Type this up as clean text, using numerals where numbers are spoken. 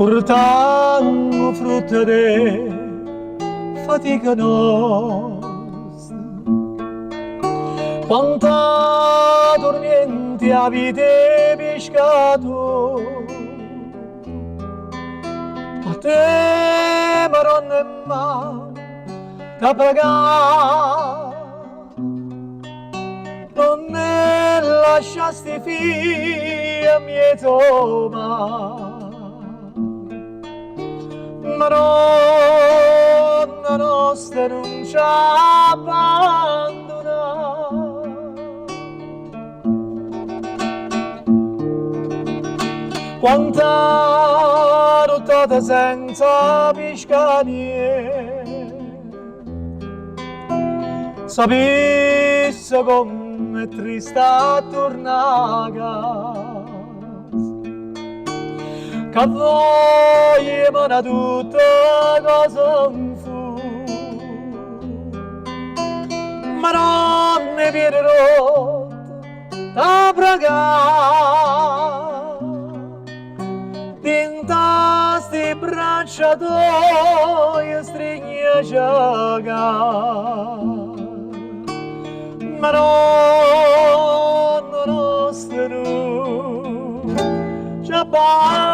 portando frutto de fatica nostra. Quanta dormiente avete pescato, a te maronna e ma da pagare. Non ne lasciasti figlia mieto Madonna nostra non ci abbandona. Quanta nottata senza piscanie, sapesse come è triste a tornare a casa, che vogliamo tutte cose in fu, ma non ne viene rotta da pregare, dinta sti braccia tue stringe giocare. Madonna nostra, ci abbandona.